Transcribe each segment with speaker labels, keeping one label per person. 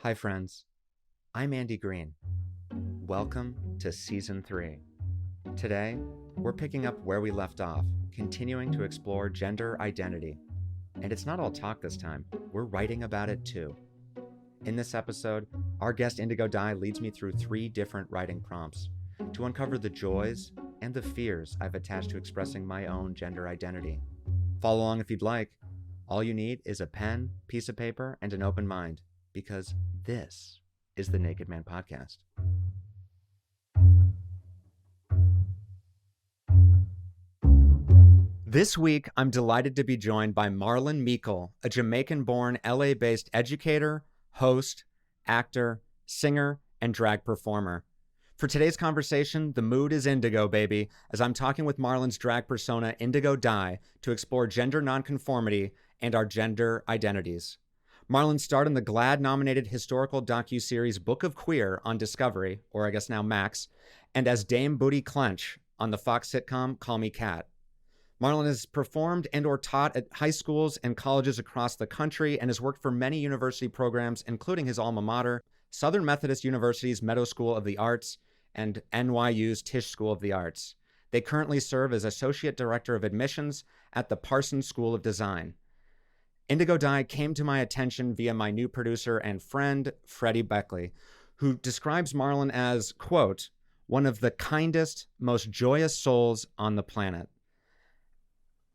Speaker 1: Hi friends, I'm Andy Greene. Welcome to Season 3. Today, we're picking up where we left off, continuing to explore gender identity. And it's not all talk this time, we're writing about it too. In this episode, our guest Indigo Dai leads me through 3 different writing prompts to uncover the joys and the fears I've attached to expressing my own gender identity. Follow along if you'd like. All you need is a pen, piece of paper, and an open mind, because this is the Naked Man Podcast. This week, I'm delighted to be joined by Marlon Meikle, a Jamaican-born, LA-based educator, host, actor, singer, and drag performer. For today's conversation, the mood is indigo, baby, as I'm talking with Marlon's drag persona, Indigo Dai, to explore gender nonconformity and our gender identities. Marlon starred in the GLAAD-nominated historical docuseries Book of Queer on Discovery, or I guess now Max, and as Dame Booty Clench on the Fox sitcom Call Me Kat. Marlon has performed and or taught at high schools and colleges across the country and has worked for many university programs, including his alma mater, Southern Methodist University's Meadow School of the Arts and NYU's Tisch School of the Arts. They currently serve as Associate Director of Admissions at the Parsons School of Design. Indigo Dai came to my attention via my new producer and friend, Freddie Beckley, who describes Marlon as, quote, one of the kindest, most joyous souls on the planet.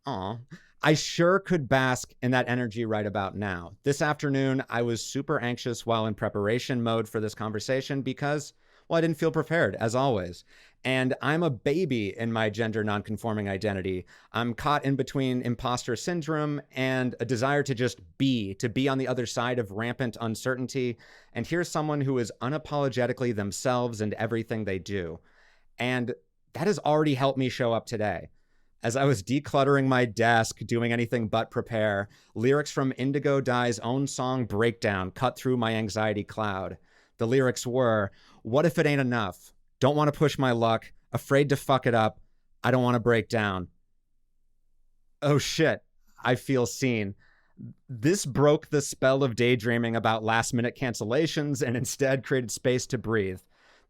Speaker 1: Aw, I sure could bask in that energy right about now. This afternoon, I was super anxious while in preparation mode for this conversation because, well, I didn't feel prepared, as always. And I'm a baby in my gender nonconforming identity. I'm caught in between imposter syndrome and a desire to just be, to be on the other side of rampant uncertainty. And here's someone who is unapologetically themselves and everything they do. And that has already helped me show up today. As I was decluttering my desk, doing anything but prepare, lyrics from Indigo Dai's own song Breakdown cut through my anxiety cloud. The lyrics were, what if it ain't enough? Don't want to push my luck. Afraid to fuck it up. I don't want to break down. Oh shit, I feel seen. This broke the spell of daydreaming about last-minute cancellations and instead created space to breathe.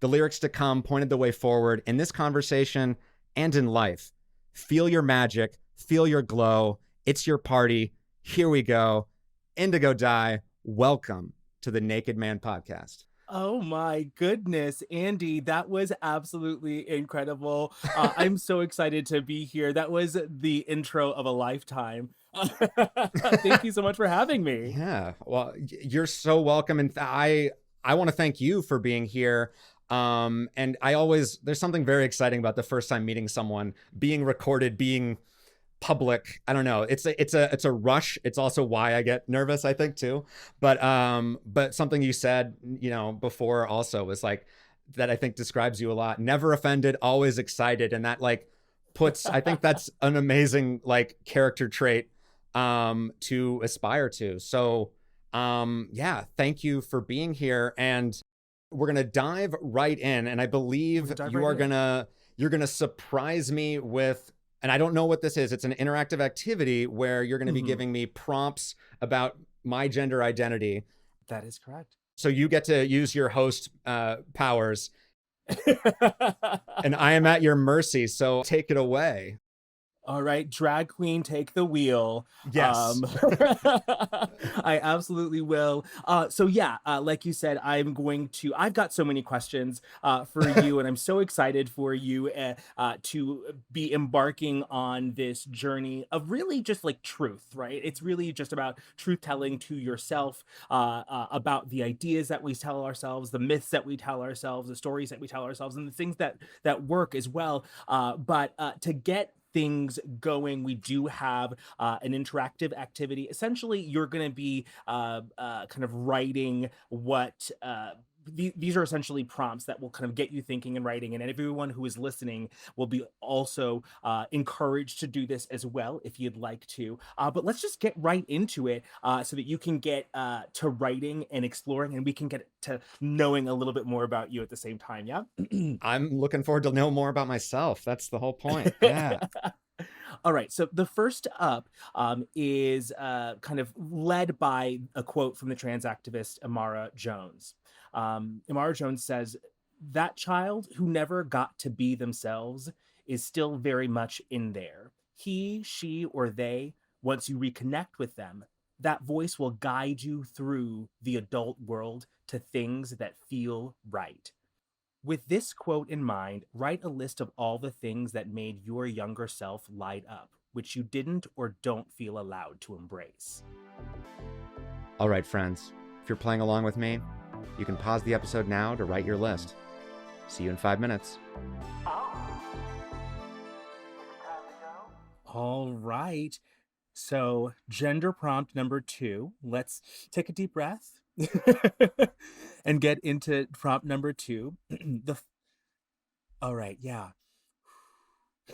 Speaker 1: The lyrics to come pointed the way forward in this conversation and in life. Feel your magic. Feel your glow. It's your party. Here we go. Indigo Dai, welcome to the Naked Man Podcast.
Speaker 2: Oh my goodness, Andy, that was absolutely incredible. I'm so excited to be here. That was the intro of a lifetime. Thank you so much for having me.
Speaker 1: Yeah, well, you're so welcome. And I want to thank you for being here. And there's something very exciting about the first time meeting someone, being recorded, being public. I don't know. It's a rush. It's also why I get nervous, I think, too. But something you said, before also was like that I think describes you a lot. Never offended, always excited. And that I think that's an amazing character trait to aspire to. So yeah, thank you for being here. And we're going to dive right in. And I believe you're going to surprise me with, and I don't know what this is. It's an interactive activity where you're going to be giving me prompts about my gender identity.
Speaker 2: That is correct.
Speaker 1: So you get to use your host powers and I am at your mercy. So take it away.
Speaker 2: All right, drag queen, take the wheel.
Speaker 1: Yes.
Speaker 2: I absolutely will. So yeah, like you said, I've got so many questions for you, and I'm so excited for you to be embarking on this journey of really just truth, right? It's really just about truth telling to yourself, about the ideas that we tell ourselves, the myths that we tell ourselves, the stories that we tell ourselves, and the things that work as well. But to get things going, we do have an interactive activity. Essentially, you're going to be kind of writing what these are essentially prompts that will kind of get you thinking and writing, and everyone who is listening will be also encouraged to do this as well if you'd like to. But let's just get right into it so that you can get to writing and exploring, and we can get to knowing a little bit more about you at the same time. Yeah.
Speaker 1: I'm looking forward to know more about myself. That's the whole point. Yeah.
Speaker 2: All right. So the first up is kind of led by a quote from the trans activist Amara Jones. Amara Jones says, "That child who never got to be themselves is still very much in there. He, she, or they, once you reconnect with them, that voice will guide you through the adult world to things that feel right." With this quote in mind, write a list of all the things that made your younger self light up, which you didn't or don't feel allowed to embrace.
Speaker 1: All right, friends, if you're playing along with me, you can pause the episode now to write your list. See you in 5 minutes.
Speaker 2: All right. So, gender prompt number 2. Let's take a deep breath and get into prompt number 2. All right, yeah.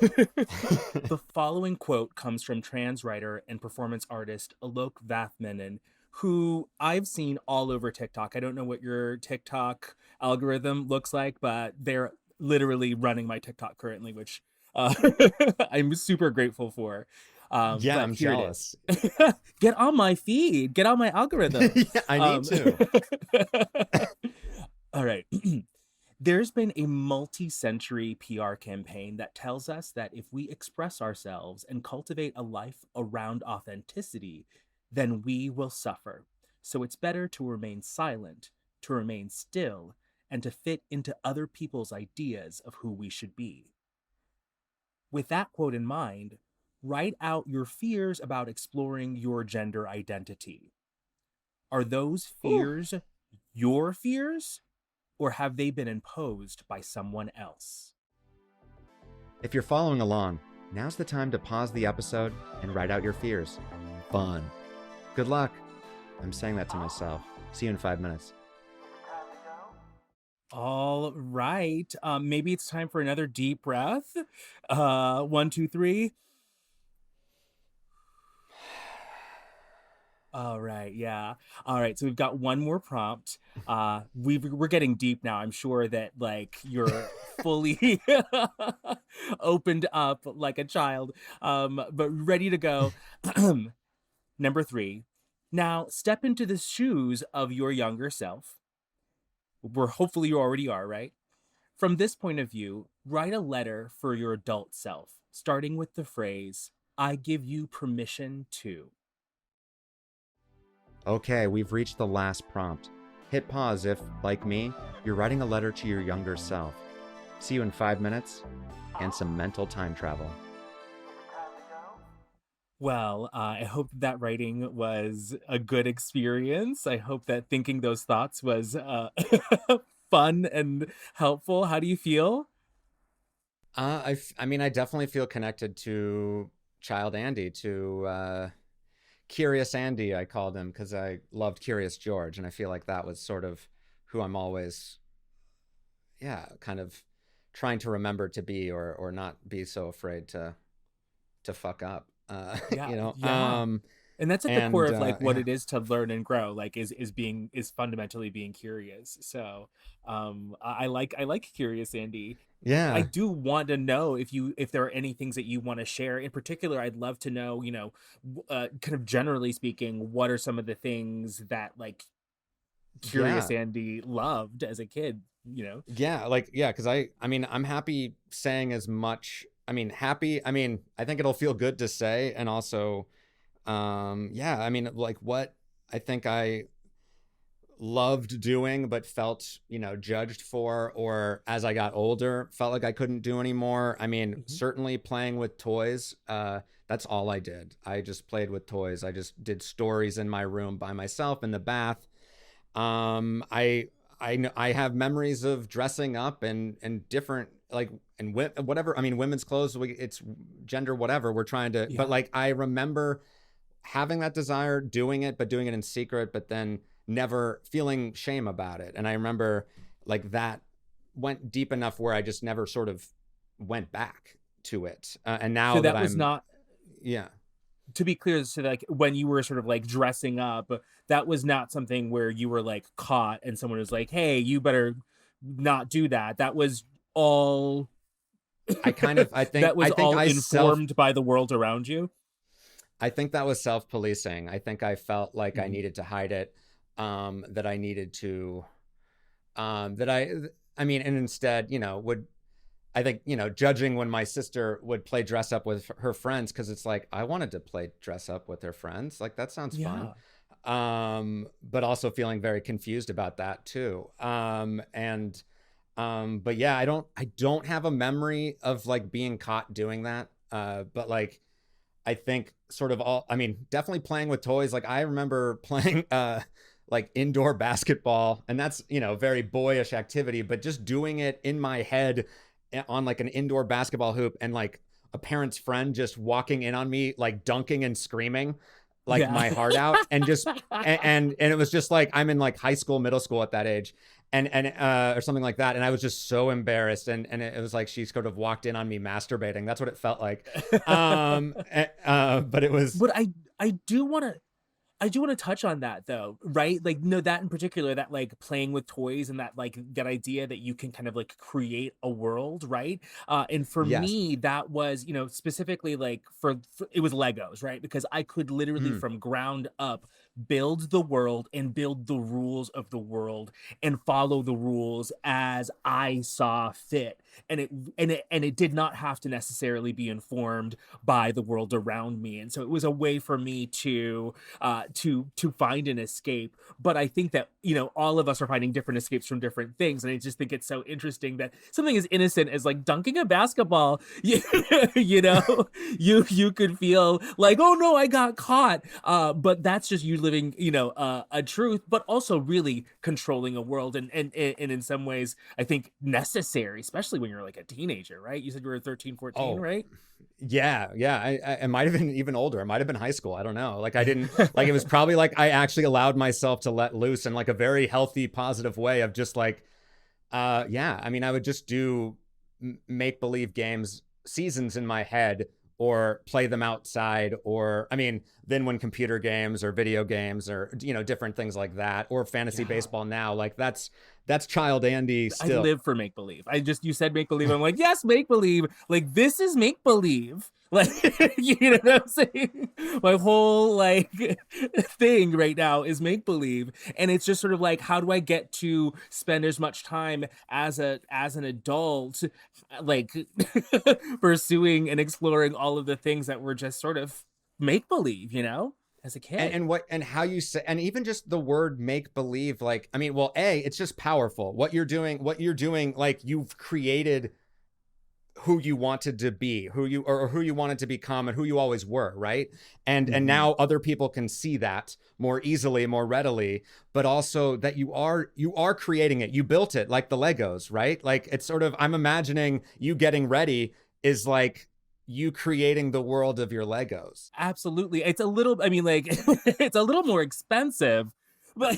Speaker 2: The following quote comes from trans writer and performance artist Alok Vathmanan, who I've seen all over TikTok. I don't know what your TikTok algorithm looks like, but they're literally running my TikTok currently, which I'm super grateful for.
Speaker 1: Yeah,
Speaker 2: But
Speaker 1: I'm
Speaker 2: here
Speaker 1: jealous.
Speaker 2: it is. Get on my feed. Get on my algorithm.
Speaker 1: Yeah, I need to.
Speaker 2: All right. There's been a multi-century PR campaign that tells us that if we express ourselves and cultivate a life around authenticity, then we will suffer. So it's better to remain silent, to remain still, and to fit into other people's ideas of who we should be. With that quote in mind, write out your fears about exploring your gender identity. Are those fears your fears? Or have they been imposed by someone else?
Speaker 1: If you're following along, now's the time to pause the episode and write out your fears. Fun. Good luck. I'm saying that to myself. See you in 5 minutes.
Speaker 2: All right. Maybe it's time for another deep breath. 1, 2, 3. All right, yeah. All right, so we've got one more prompt. We're getting deep now. I'm sure that like you're fully opened up like a child, but ready to go. Number 3. Now step into the shoes of your younger self. Hopefully you already are, right? From this point of view, write a letter for your adult self, starting with the phrase, "I give you permission to."
Speaker 1: Okay, we've reached the last prompt. Hit pause if, like me, you're writing a letter to your younger self. See you in 5 minutes and some mental time travel.
Speaker 2: Well, I hope that writing was a good experience. I hope that thinking those thoughts was fun and helpful. How do you feel?
Speaker 1: I mean, I definitely feel connected to Child Andy, to Curious Andy, I called him because I loved Curious George, and I feel like that was sort of who I'm always, yeah, kind of trying to remember to be, or not be so afraid to fuck up.
Speaker 2: Yeah,
Speaker 1: You know.
Speaker 2: yeah. And that's at the core of like what
Speaker 1: Yeah,
Speaker 2: it is to learn and grow, like is fundamentally being curious. So I like Curious Andy. I
Speaker 1: yeah,
Speaker 2: do want to know if there are any things that you want to share. In particular, I'd love to know, kind of generally speaking, what are some of the things that like Curious
Speaker 1: yeah.
Speaker 2: Andy loved as a kid, you know?
Speaker 1: Yeah, like yeah, because I mean I'm happy saying as much. I mean happy. I mean I think it'll feel good to say, and also, yeah. I mean like what I think I loved doing, but felt judged for, or as I got older felt like I couldn't do anymore. I mean
Speaker 2: Mhm.
Speaker 1: certainly playing with toys. That's all I did. I just played with toys. I just did stories in my room by myself in the bath. I have memories of dressing up and different like and whatever. I mean, women's clothes. It's gender, whatever. We're trying to, but
Speaker 2: Yeah.
Speaker 1: like I remember having that desire, doing it, but doing it in secret, but then never feeling shame about it. And I remember like that went deep enough where I just never sort of went back to it. And
Speaker 2: So
Speaker 1: now that
Speaker 2: that was
Speaker 1: I'm,
Speaker 2: not,
Speaker 1: yeah,
Speaker 2: to be clear, so like when you were sort of like dressing up, that was not something where you were like caught and someone was like, "Hey, you better not do that." That was all That was
Speaker 1: I think
Speaker 2: all
Speaker 1: I self
Speaker 2: informed by the world around you?
Speaker 1: I think that was self-policing. I think I felt like I
Speaker 2: Mhm.
Speaker 1: needed to hide it, that I needed to, that I mean, and instead, would, I think, judging when my sister would play dress up with her friends, because it's like, I wanted to play dress up with her friends. Like, that sounds fun.
Speaker 2: Yeah.
Speaker 1: But also feeling very confused about that too. But yeah, I don't have a memory of like being caught doing that. But like, I think sort of I mean, definitely playing with toys. Like I remember playing like indoor basketball, and that's, very boyish activity, but just doing it in my head on like an indoor basketball hoop, and like a parent's friend just walking in on me like dunking and screaming like
Speaker 2: Yeah.
Speaker 1: my heart out, and just and it was just like I'm in like high school, middle school at that age, and or something like that, and I was just so embarrassed, and it was like she sort of walked in on me masturbating. That's what it felt like. But it was,
Speaker 2: But I do want to touch on that though, right? Like, no, that in particular, that like playing with toys and that like that idea that you can kind of like create a world, right? And for
Speaker 1: yes.
Speaker 2: me, that was, specifically like it was Legos, right? Because I could literally
Speaker 1: Mm.
Speaker 2: from ground up build the world and build the rules of the world and follow the rules as I saw fit. And it did not have to necessarily be informed by the world around me. And so it was a way for me to find an escape. But I think that all of us are finding different escapes from different things, and I just think it's so interesting that something as innocent as like dunking a basketball, you know, you could feel like, oh no, I got caught. But that's just you living, a truth, but also really controlling a world, and in some ways, I think necessary, especially when you're like a teenager, right? You said you were 13, 14,
Speaker 1: Oh,
Speaker 2: right?
Speaker 1: yeah, yeah. I might have been even older. It might have been high school. I don't know. Like I didn't like, it was probably like I actually allowed myself to let loose in like a very healthy, positive way of just like, yeah. I mean, I would just do make believe games seasons in my head, or play them outside, or I mean, then when computer games or video games or different things like that, or fantasy
Speaker 2: Yeah.
Speaker 1: baseball now, like that's child Andy
Speaker 2: I
Speaker 1: still.
Speaker 2: live for make believe. You said make believe. I'm like, yes, make believe. Like this is make believe. Like you know what I'm saying? My whole like thing right now is make believe. And it's just sort of like, how do I get to spend as much time as an adult like pursuing and exploring all of the things that were just sort of make believe, as a
Speaker 1: and,
Speaker 2: kid.
Speaker 1: and what and how you say, and even just the word make believe, like I mean, well, it's just powerful what you're doing, like you've created who you wanted to be, who you wanted to become, and who you always were, right? And
Speaker 2: Mhm.
Speaker 1: now other people can see that more easily, more readily, but also that you are creating it. You built it like the Legos, right? Like it's sort of, I'm imagining you getting ready is like you creating the world of your Legos.
Speaker 2: Absolutely. It's a little, I mean, like, it's a little more expensive, but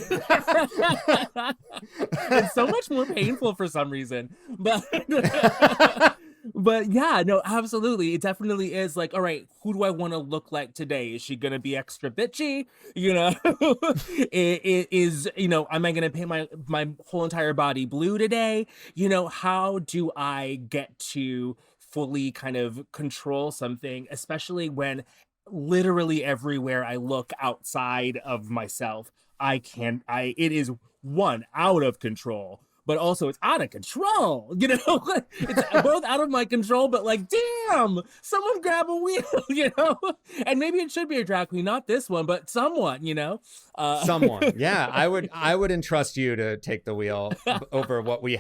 Speaker 2: it's so much more painful for some reason. But but yeah, no, absolutely. It definitely is like, all right, who do I want to look like today? Is she gonna be extra bitchy? It is, am I gonna paint my whole entire body blue today? How do I get to fully kind of control something, especially when literally everywhere I look outside of myself, it is one out of control, but also it's out of control. It's both out of my control, but like, damn, someone grab a wheel, and maybe it should be a drag queen, not this one, but someone. Uh,
Speaker 1: Someone, yeah, I would entrust you to take the wheel over what we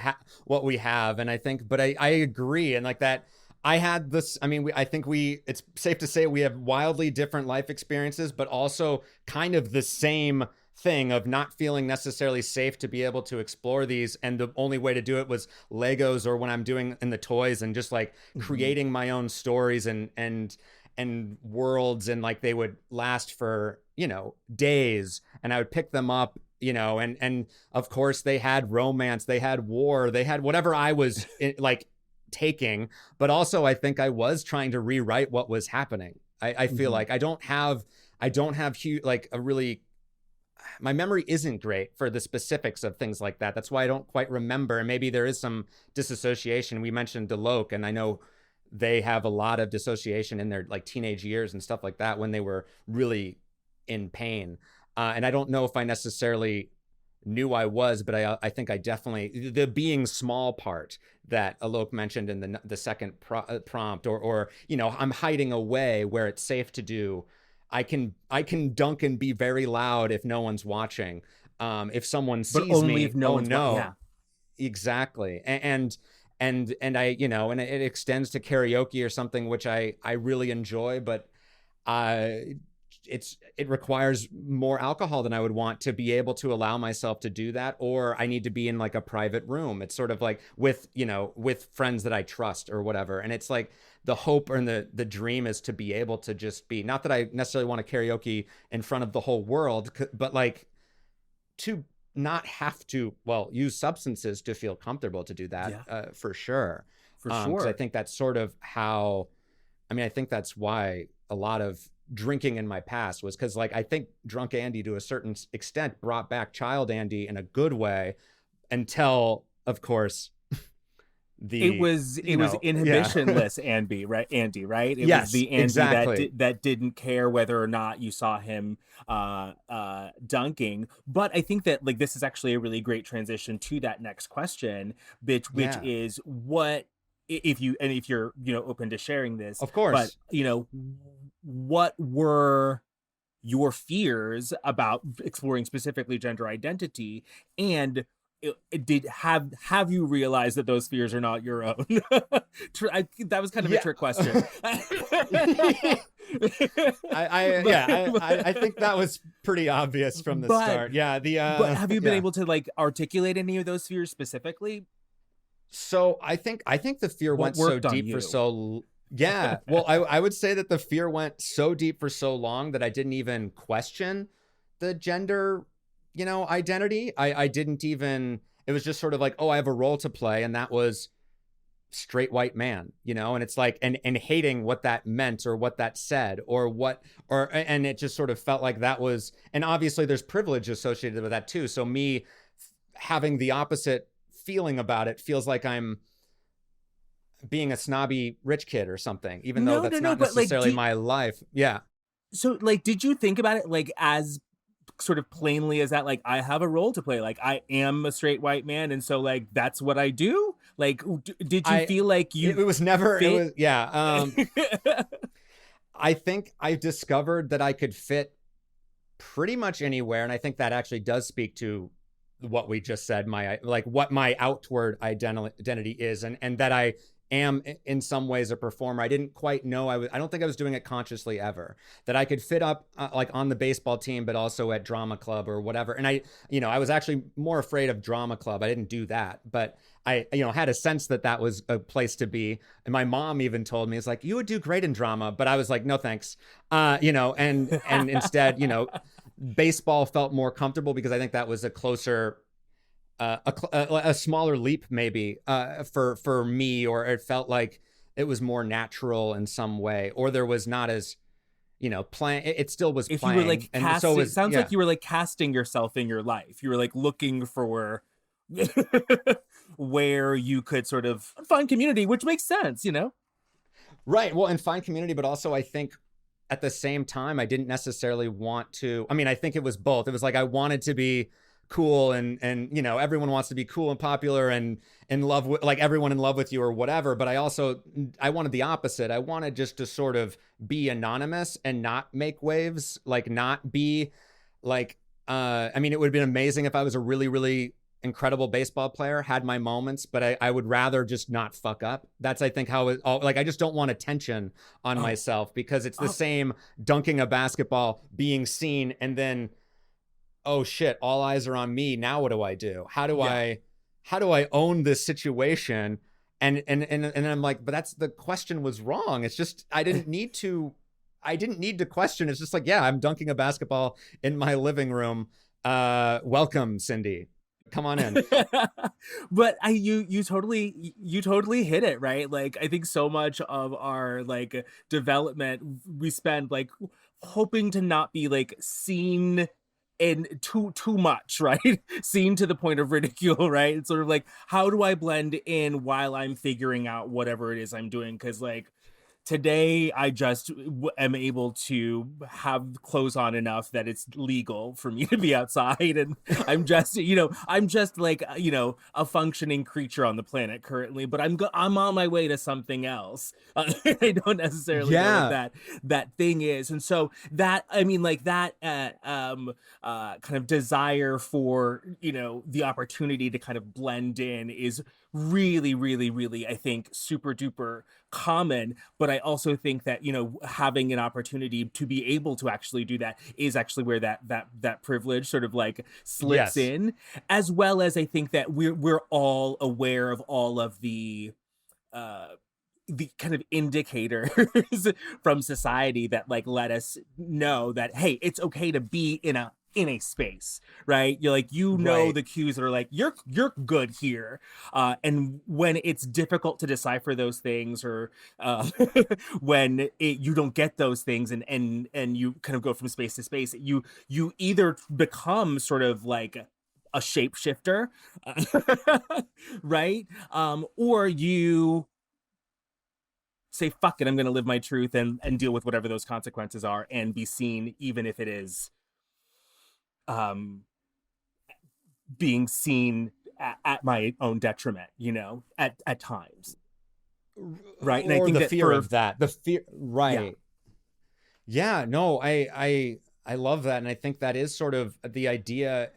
Speaker 1: have. And I think, but I agree, and like that, I had this, I mean, I think it's safe to say we have wildly different life experiences, but also kind of the same thing of not feeling necessarily safe to be able to explore these, and the only way to do it was Legos, or when I'm doing in the toys, and just like
Speaker 2: mhm.
Speaker 1: creating my own stories and worlds, and like they would last for days, and I would pick them up, and of course they had romance, they had war, they had whatever I was like taking. But also I think I was trying to rewrite what was happening. I feel
Speaker 2: Mhm.
Speaker 1: like I don't have huge, like a really, my memory isn't great for the specifics of things like that. That's why I don't quite remember. And maybe there is some disassociation. We mentioned Deloke, and I know they have a lot of dissociation in their like teenage years and stuff like that when they were really in pain. And I don't know if I necessarily knew I was, but I think I definitely, the being small part that Alok mentioned in the second prompt, or you know, I'm hiding away where it's safe to do. I can dunk and be very loud if no one's watching. If someone
Speaker 2: But
Speaker 1: sees
Speaker 2: only
Speaker 1: me,
Speaker 2: if no
Speaker 1: oh
Speaker 2: one's
Speaker 1: no,
Speaker 2: yeah.
Speaker 1: exactly. And I, you know, and it extends to karaoke or something, which I really enjoy, but uh it requires more alcohol than I would want to be able to allow myself to do that, or I need to be in like a private room. It's sort of like with, you know, with friends that I trust or whatever. And it's like the hope and the dream is to be able to just be, not that I necessarily want to karaoke in front of the whole world, but like to not have to, well, use substances to feel comfortable to do that,
Speaker 2: Yeah,
Speaker 1: for sure.
Speaker 2: for
Speaker 1: Because I
Speaker 2: sure.
Speaker 1: think that's sort of how, I mean, I think that's why a lot of drinking in my past was, because like I think drunk Andy to a certain extent brought back child Andy in a good way, until of course
Speaker 2: It
Speaker 1: the,
Speaker 2: was
Speaker 1: you
Speaker 2: it was
Speaker 1: know, yeah.
Speaker 2: inhibitionless Andy, right? Andy, right? It was
Speaker 1: Yes,
Speaker 2: the Andy
Speaker 1: exactly.
Speaker 2: that didn't care whether or not you saw him dunking. But I think that like this is actually a really great transition to that next question, which
Speaker 1: Yeah,
Speaker 2: is what if you, and if you're, you know, open to sharing this,
Speaker 1: of
Speaker 2: but
Speaker 1: course.
Speaker 2: you know, what were your fears about exploring specifically gender identity, and did have you realized that those fears are not your own? That was kind of a
Speaker 1: Yeah.
Speaker 2: trick question.
Speaker 1: I think that was pretty obvious from the
Speaker 2: but
Speaker 1: start. Yeah, the
Speaker 2: but have you been
Speaker 1: yeah.
Speaker 2: able to like articulate any of those fears specifically?
Speaker 1: So I think the fear
Speaker 2: What
Speaker 1: went so
Speaker 2: worked on
Speaker 1: deep for
Speaker 2: you?
Speaker 1: so, yeah. Well, I would say that the fear went so deep for so long that I didn't even question the gender, you know, identity. I didn't even, it was just sort of like, oh, I have a role to play, and that was straight white man, you know. And it's like, and hating what that meant or what that said or what, or, and it just sort of felt like that was, and obviously there's privilege associated with that too. So me having the opposite feeling about it feels like I'm being a snobby rich kid or something, even though
Speaker 2: No, no,
Speaker 1: that's
Speaker 2: no.
Speaker 1: not
Speaker 2: But like,
Speaker 1: necessarily my life. Yeah.
Speaker 2: so like, did you think about it like as sort of plainly as that, like I have a role to play, like I am a straight white man and so like that's what I do, like did you
Speaker 1: I
Speaker 2: feel like you
Speaker 1: it was never, it
Speaker 2: fit?
Speaker 1: was, yeah. I think I discovered that I could fit pretty much anywhere, and I think that actually does speak to what we just said, my like what my outward identity is, and that I am in some ways a performer. I didn't quite know I don't think I was doing it consciously ever, that I could fit up, like on the baseball team but also at drama club or whatever. And I, you know, I was actually more afraid of drama club. I didn't do that, but I, you know, had a sense that that was a place to be. And my mom even told me, it's like, you would do great in drama, but I was like, no thanks. You know, and instead, you know, baseball felt more comfortable because I think that was a closer, a smaller leap maybe, for me, or it felt like it was more natural in some way, or there was not as, you know, playing. It still was
Speaker 2: If you were
Speaker 1: playing,
Speaker 2: like
Speaker 1: and so
Speaker 2: casting, it
Speaker 1: was,
Speaker 2: sounds
Speaker 1: yeah.
Speaker 2: like you were like casting yourself in your life, you were like looking for where you could sort of find community, which makes sense, you know.
Speaker 1: Right. Well, and find community, but also I think at the same time, I didn't necessarily want to. I mean, I think it was both. It was like I wanted to be cool, and you know, everyone wants to be cool and popular and in love with, like everyone in love with you or whatever. But I also, I wanted the opposite. I wanted just to sort of be anonymous and not make waves, like not be like, I mean, it would have been amazing if I was a really, really incredible baseball player, had my moments, but I would rather just not fuck up. That's, I think, how it all, like, I just don't want attention on
Speaker 2: Oh,
Speaker 1: myself, because it's the
Speaker 2: oh,
Speaker 1: same dunking a basketball, being seen, and then, oh shit, all eyes are on me. Now what do I do?
Speaker 2: yeah.
Speaker 1: How do I own this situation? And I'm like, but that's, the question was wrong. It's just, I didn't need to question. It's just like, yeah, I'm dunking a basketball in my living room. Welcome, Cindy. Come on in.
Speaker 2: But you totally hit it, right? Like I think so much of our like development we spend like hoping to not be like seen and too much, right? Seen to the point of ridicule, right? It's sort of like, how do I blend in while I'm figuring out whatever it is I'm doing? Because like today I just am able to have clothes on enough that it's legal for me to be outside, and I'm just, I'm just like, a functioning creature on the planet currently, but I'm on my way to something else. I don't necessarily know what
Speaker 1: Yeah.
Speaker 2: that thing is. And so that, I mean, like that kind of desire for, the opportunity to kind of blend in is really, really, really, I think, super duper common. But I also think that, having an opportunity to be able to actually do that is actually where that privilege sort of like slips
Speaker 1: Yes.
Speaker 2: in, as well as I think that we're all aware of all of uh the kind of indicators from society that like let us know that, hey, it's okay to be in a space, right? You're like,
Speaker 1: Right.
Speaker 2: the cues that are like, you're good here. And when it's difficult to decipher those things, or when you don't get those things, and you kind of go from space to space, you either become sort of like a shapeshifter, right? Or you say, fuck it, I'm going to live my truth and deal with whatever those consequences are, and be seen, even if it is um being seen at my own detriment, at times, right? And I
Speaker 1: Or
Speaker 2: think
Speaker 1: the
Speaker 2: that
Speaker 1: fear
Speaker 2: for,
Speaker 1: of that. The fear,
Speaker 2: yeah.
Speaker 1: right. Yeah, no, I love that, and I think that is sort of the idea,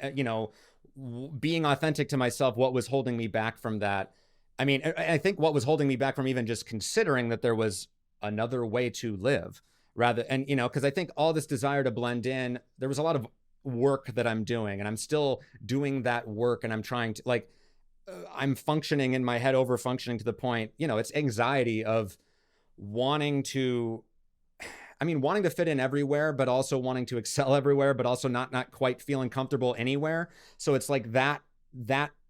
Speaker 1: being authentic to myself, what was holding me back from that. I mean, I think what was holding me back from even just considering that there was another way to live, rather, and because I think all this desire to blend in, there was a lot of work that I'm doing, and I'm still doing that work, and I'm trying to like I'm functioning in my head, over functioning to the point, it's anxiety of wanting to, I mean, wanting to fit in everywhere, but also wanting to excel everywhere, but also not quite feeling comfortable anywhere. So it's like that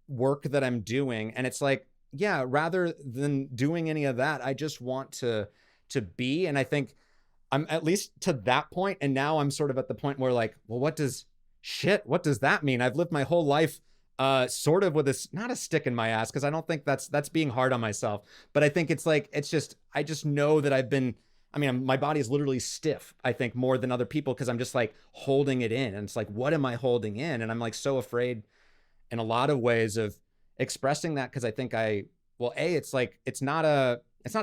Speaker 1: work that I'm doing, and it's like, yeah, rather than doing any of that, I just want to be. And I think I'm at least to that point, and now I'm sort of at the point where like, well, what does that mean? I've lived my whole life sort of with this, not a stick in my ass, because I don't think that's being hard on myself, but I think it's like, it's just, I just know that I've been, I mean, my body is literally stiff, I think, more than other people, because I'm just like holding it in. And it's like, what am I holding in? And I'm like so afraid in a lot of ways of expressing that, because I think it's like, it's not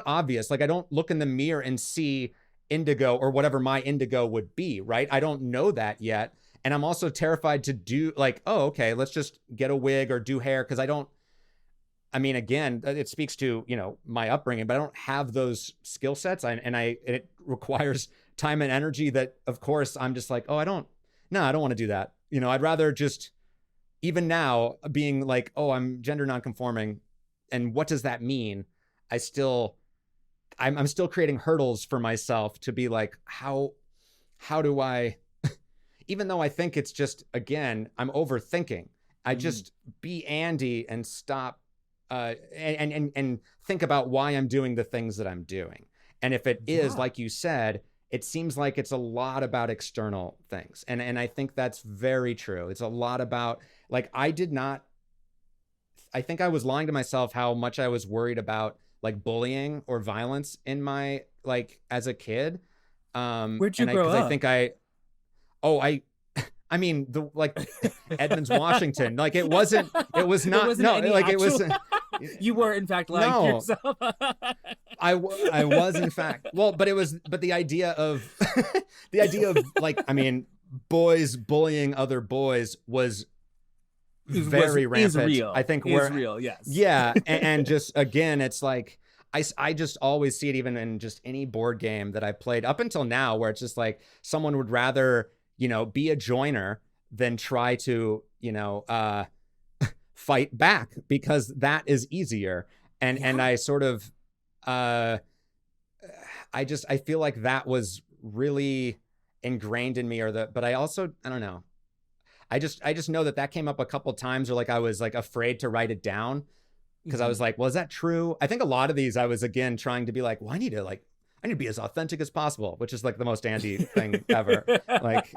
Speaker 1: obvious. Like, I don't look in the mirror and see indigo or whatever my indigo would be, right? I don't know that yet. And I'm also terrified to do like, oh, okay, let's just get a wig or do hair, because I mean, again, it speaks to, my upbringing, but I don't have those skill sets. It requires time and energy that, of course, I'm just like, oh, I don't want to do that. I'd rather just, even now, being like, oh, I'm gender nonconforming. And what does that mean? I'm still creating hurdles for myself to be like, how do I, even though I think it's just, again, I'm overthinking. I just be Andy and stop and think about why I'm doing the things that I'm doing. And if it is, like you said, it seems like it's a lot about external things. And I think that's very true. It's a lot about, like, I think I was lying to myself how much I was worried about like bullying or violence in my, like, as a kid.
Speaker 2: Where'd you
Speaker 1: And
Speaker 2: grow
Speaker 1: because I
Speaker 2: up?
Speaker 1: think I mean, the like Edmonds, Washington, like it was not,
Speaker 2: There wasn't
Speaker 1: no,
Speaker 2: any
Speaker 1: like it
Speaker 2: actual
Speaker 1: was,
Speaker 2: you were in fact lying to
Speaker 1: no,
Speaker 2: yourself.
Speaker 1: I was in fact, well, but the idea of, like, I mean, boys bullying other boys was very
Speaker 2: Is
Speaker 1: rampant. I
Speaker 2: real.
Speaker 1: think
Speaker 2: Is
Speaker 1: we're,
Speaker 2: real, yes.
Speaker 1: yeah. And just, again, it's like, I just always see it even in just any board game that I played up until now, where it's just like someone would rather, be a joiner than try to, fight back, because that is easier. And
Speaker 2: Yeah.
Speaker 1: I sort of, I feel like that was really ingrained in me, but I also, I don't know. I just know that came up a couple times, or like I was like afraid to write it down, because I was like, well, is that true? I think a lot of these I was, again, trying to be like, well, I need to like, I need to be as authentic as possible, which is like the most Andy thing ever. Like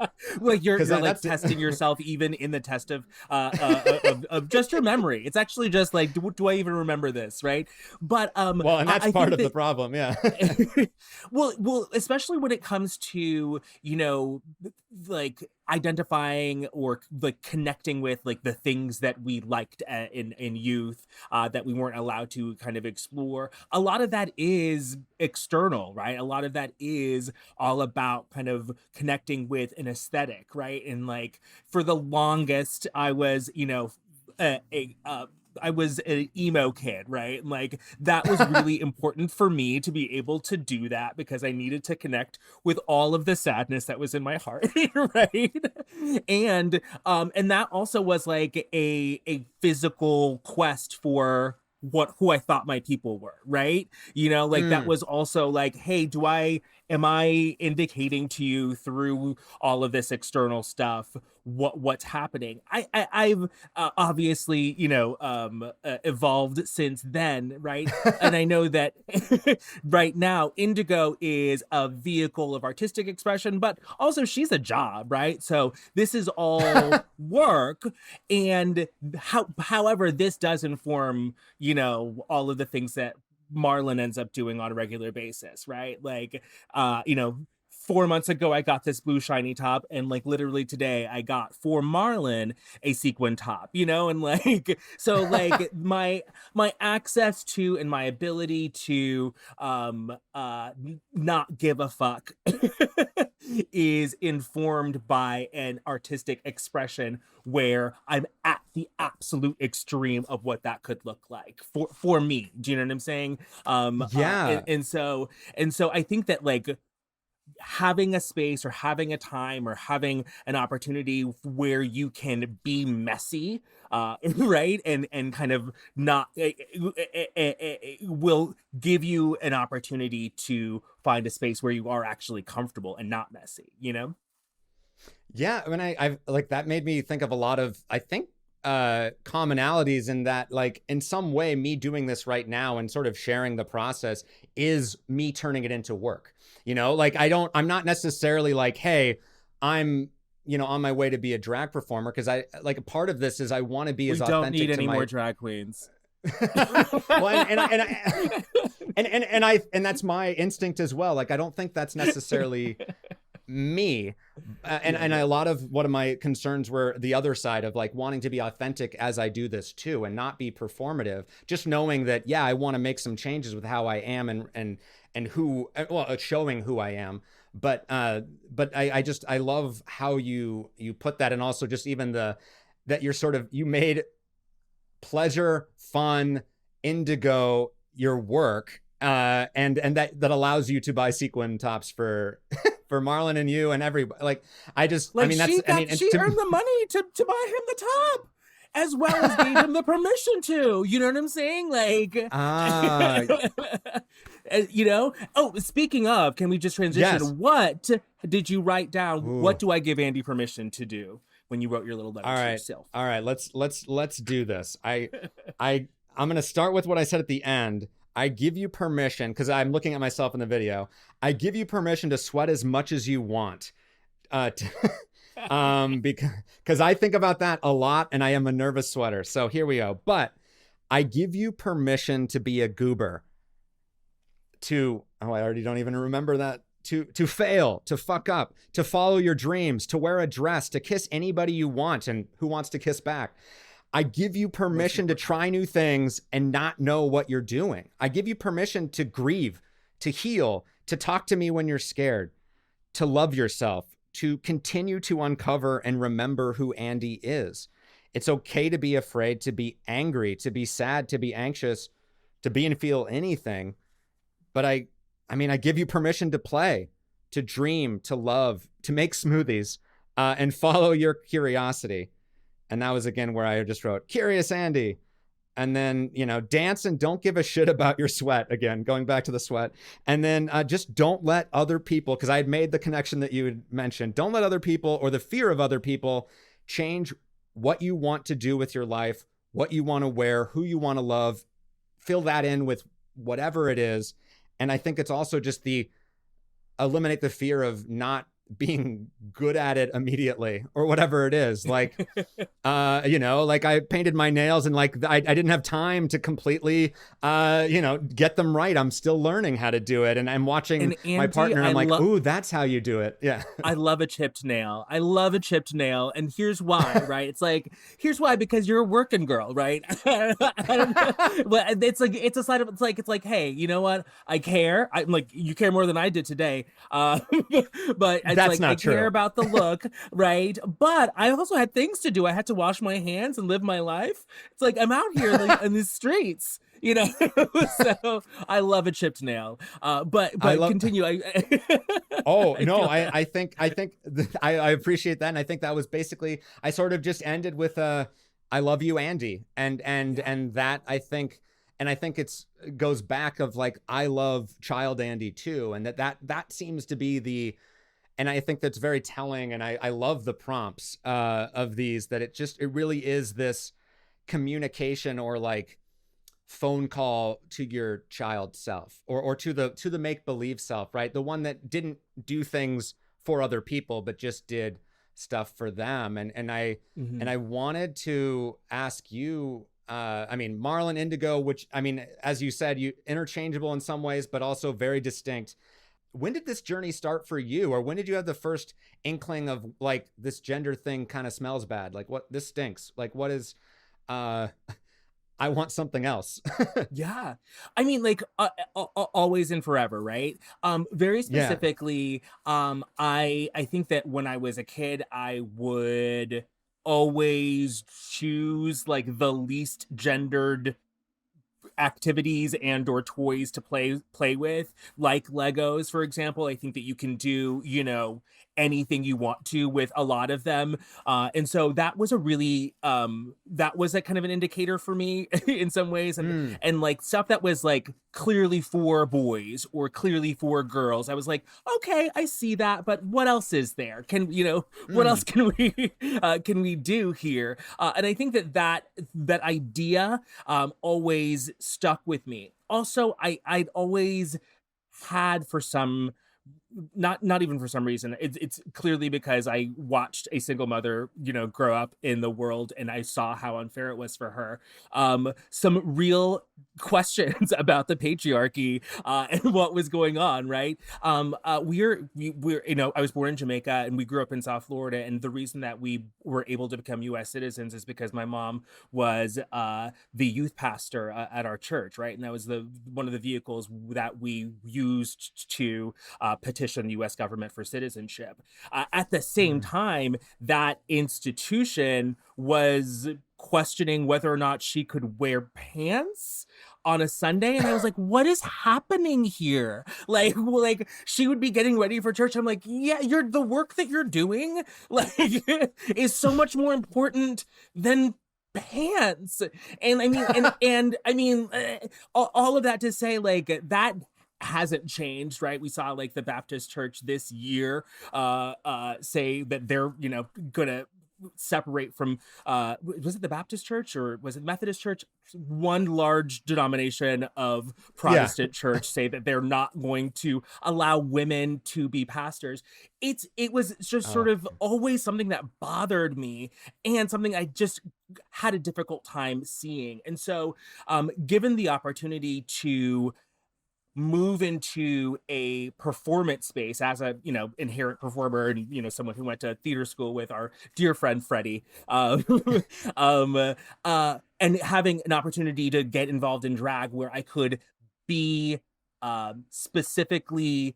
Speaker 2: you're like
Speaker 1: that's
Speaker 2: testing yourself even in the test of just your memory. It's actually just like, do I even remember this, right? But
Speaker 1: well, and that's
Speaker 2: I
Speaker 1: part
Speaker 2: think
Speaker 1: of the problem, yeah.
Speaker 2: well, especially when it comes to, you know, like identifying or like connecting with like the things that we liked in youth that we weren't allowed to kind of explore. A lot of that is external, right? A lot of that is all about kind of connecting with an aesthetic, right? And like for the longest, I was, you know, I was an emo kid, right? Like that was really important for me to be able to do that because I needed to connect with all of the sadness that was in my heart, right? And that also was like a physical quest for who I thought my people were, right? You know, like that was also like, hey, am I indicating to you through all of this external stuff what's happening? I've obviously, you know, evolved since then, right? And I know that right now Indigo is a vehicle of artistic expression, but also she's a job, right? So this is all work, and however this does inform, you know, all of the things that Marlon ends up doing on a regular basis, right? Like, you know, 4 months ago, I got this blue shiny top, and like literally today, I got for Marlon a sequin top, you know, and like so, like my access to and my ability to not give a fuck is informed by an artistic expression where I'm at the absolute extreme of what that could look like for me. Do you know what I'm saying?
Speaker 1: Yeah.
Speaker 2: And so I think that like having a space or having a time or having an opportunity where you can be messy, right, and kind of not will give you an opportunity to find a space where you are actually comfortable and not messy, you know.
Speaker 1: Yeah, I mean, I've like that made me think of a lot of, I think, commonalities in that, like, in some way, me doing this right now and sort of sharing the process is me turning it into work. You know, like I'm not necessarily like, hey, I'm, you know, on my way to be a drag performer, because I like a part of this is I want to be
Speaker 2: We
Speaker 1: as
Speaker 2: don't
Speaker 1: authentic
Speaker 2: need
Speaker 1: to
Speaker 2: any
Speaker 1: my
Speaker 2: more drag queens.
Speaker 1: well, and that's my instinct as well. Like, I don't think that's necessarily me. And a lot of what of my concerns were the other side of like wanting to be authentic as I do this too, and not be performative, just knowing that, yeah, I want to make some changes with how I am and who, well, showing who I am. But I love how you put that. And also just even that you're sort of, you made pleasure, fun, Indigo your work, and that allows you to buy sequin tops for for Marlon and you and everybody. Like, I mean, that's,
Speaker 2: she earned the money to buy him the top, as well as gave him the permission to, you know what I'm saying? Like, you know. Oh, speaking of, can we just transition?
Speaker 1: Yes.
Speaker 2: What did you write down?
Speaker 1: Ooh.
Speaker 2: What do I give Andy permission to do when you wrote your little letter to yourself?
Speaker 1: All right, let's do this. I'm gonna start with what I said at the end. I give you permission, because I'm looking at myself in the video. I give you permission to sweat as much as you want. Because I think about that a lot, and I am a nervous sweater. So here we go. But I give you permission to be a goober. I already don't even remember that. To fail, to fuck up, to follow your dreams, to wear a dress, to kiss anybody you want and who wants to kiss back. I give you permission to try new things and not know what you're doing. I give you permission to grieve, to heal, to talk to me when you're scared, to love yourself, to continue to uncover and remember who Andy is. It's okay to be afraid, to be angry, to be sad, to be anxious, to be and feel anything. But I give you permission to play, to dream, to love, to make smoothies, and follow your curiosity. And that was, again, where I just wrote, Curious Andy. And then, you know, dance and don't give a shit about your sweat. Again, going back to the sweat. And then just don't let other people, because I had made the connection that you had mentioned, don't let other people or the fear of other people change what you want to do with your life, what you want to wear, who you want to love. Fill that in with whatever it is. And I think it's also just the eliminate the fear of not being good at it immediately or whatever it is. Like, you know, like I painted my nails and like I didn't have time to completely, you know, get them right. I'm still learning how to do it. And I'm watching
Speaker 2: And
Speaker 1: my
Speaker 2: Andy,
Speaker 1: partner and I'm like, ooh, that's how you do it. Yeah.
Speaker 2: I love a chipped nail. I love a chipped nail. And here's why, right? It's like, here's why, because you're a working girl, right? But it's like, it's a side of, it's like, hey, you know what? I care. I'm like, you care more than I did today. But it's
Speaker 1: That's
Speaker 2: like, I
Speaker 1: not
Speaker 2: care
Speaker 1: true.
Speaker 2: about the look, right? But I also had things to do. I had to wash my hands and live my life. It's like, I'm out here like, in the streets. You know, so I love a chipped nail.
Speaker 1: I
Speaker 2: But
Speaker 1: love.
Speaker 2: continue.
Speaker 1: Oh
Speaker 2: I
Speaker 1: no,
Speaker 2: feel
Speaker 1: I appreciate that, and I think that was basically I sort of just ended with "I love you, Andy,"
Speaker 2: yeah.
Speaker 1: and that I think it's goes back of like I love child Andy too, and that seems to be the and I think that's very telling, and I love the prompts of these that it really is this communication or like phone call to your child self or to the make believe self, right? The one that didn't do things for other people but just did stuff for them. And
Speaker 2: Mhm.
Speaker 1: I wanted to ask you, I mean, Marlon, Indigo, which I mean, as you said, you interchangeable in some ways but also very distinct. When did this journey start for you, or when did you have the first inkling of like this gender thing kind of smells bad, like what this stinks, like what is uh I want something else.
Speaker 2: Yeah. I mean, like, always and forever, right? Very
Speaker 1: Yeah.
Speaker 2: specifically, I think that when I was a kid, I would always choose like the least gendered activities and or toys to play with, like Legos, for example. I think that you can do, you know, anything you want to with a lot of them. And so that was a really that was a kind of an indicator for me in some ways.
Speaker 1: Mm,
Speaker 2: And like stuff that was like clearly for boys or clearly for girls, I was like, okay, I see that, but what else is there? Can, you know, what else
Speaker 1: mm,
Speaker 2: can we do here? And I think that that idea always stuck with me. Also, I'd always had for some, not even for some reason, it's clearly because I watched a single mother, you know, grow up in the world and I saw how unfair it was for her. Some real questions about the patriarchy and what was going on, right? We're you know, I was born in Jamaica and we grew up in South Florida, and the reason that we were able to become US citizens is because my mom was the youth pastor at our church, right? And that was the one of the vehicles that we used to petition the US government for citizenship. At the same
Speaker 1: mm.
Speaker 2: time, that institution was questioning whether or not she could wear pants on a Sunday, and I was like, what is happening here? Like she would be getting ready for church. I'm like, yeah, you're the work that you're doing like is so much more important than pants. And I mean, and I mean, all of that to say, like, that hasn't changed, right? We saw like the Baptist church this year say that they're, you know, gonna separate from was it the Baptist church or was it Methodist church? One large denomination of
Speaker 1: Yeah.
Speaker 2: Protestant church say that they're not going to allow women to be pastors. It was just sort
Speaker 1: Oh.
Speaker 2: of always something that bothered me and something I just had a difficult time seeing. And so given the opportunity to move into a performance space as a, you know, inherent performer and, you know, someone who went to theater school with our dear friend Freddie, um and having an opportunity to get involved in drag where I could be specifically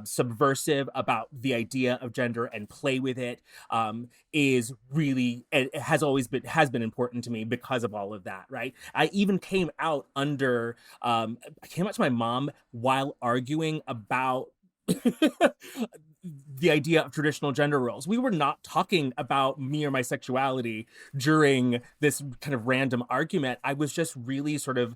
Speaker 2: subversive about the idea of gender and play with it, is really, it has been important to me because of all of that, right? I even came out under I came out to my mom while arguing about the idea of traditional gender roles. We were not talking about me or my sexuality during this kind of random argument. I was just really sort of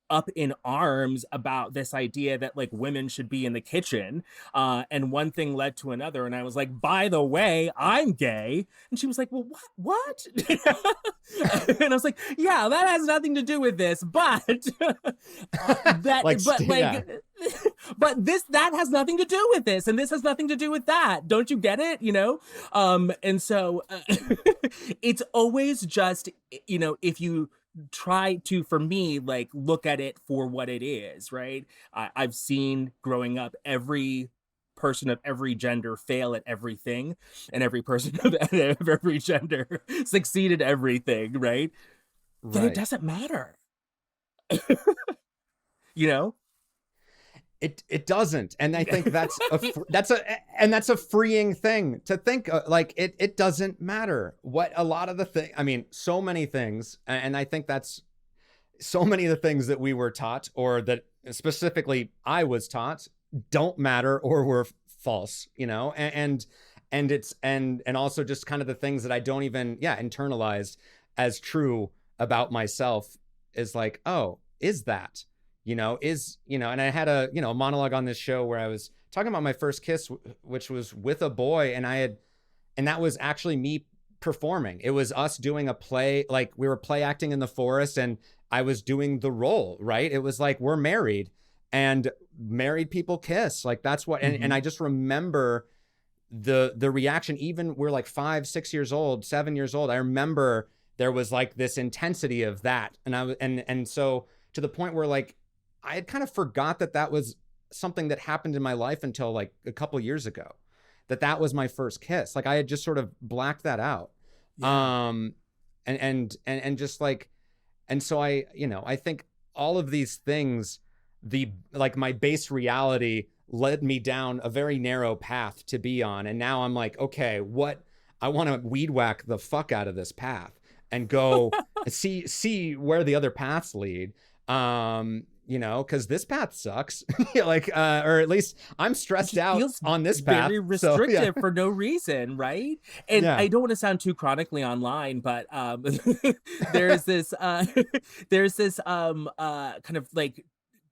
Speaker 2: up in arms about this idea that like women should be in the kitchen. And one thing led to another. And I was like, by the way, I'm gay. And she was like, well, what? And I was like, yeah, that has nothing to do with this, but that,
Speaker 1: Like,
Speaker 2: but like,
Speaker 1: yeah.
Speaker 2: but that has nothing to do with this, and this has nothing to do with that. Don't you get it? You know? And so it's always just, you know, if you try to, for me, like look at it for what it is, right? I've seen growing up every person of every gender fail at everything, and every person of every gender succeed at everything, right? Then it doesn't matter. You know?
Speaker 1: It doesn't, and I think that's a freeing thing to think, like it doesn't matter what a lot of the thing. I mean, so many things, and I think that's so many of the things that we were taught, or that specifically I was taught, don't matter or were false. You know, and it's and also just kind of the things that I don't even internalize as true about myself is like, oh, is that? And I had a monologue on this show where I was talking about my first kiss, which was with a boy, and that was actually me performing. It was us doing a play, like we were play acting in the forest, and I was doing the role, right? It was like, we're married, and married people kiss, like that's what, and I just remember the reaction. Even we're like 5, 6 years old, 7 years old. I remember there was like this intensity of that, and so to the point where like I had kind of forgot that was something that happened in my life until like a couple years ago, that was my first kiss. Like I had just sort of blacked that out. Yeah. And just like, and so I think all of these things, like my base reality led me down a very narrow path to be on. And now I'm like, okay, I want to weed whack the fuck out of this path and go see where the other paths lead. Because this path sucks. Like, or at least I'm stressed out on this path.
Speaker 2: Very restrictive for no reason, right? And I don't want to sound too chronically online, but there's this kind of like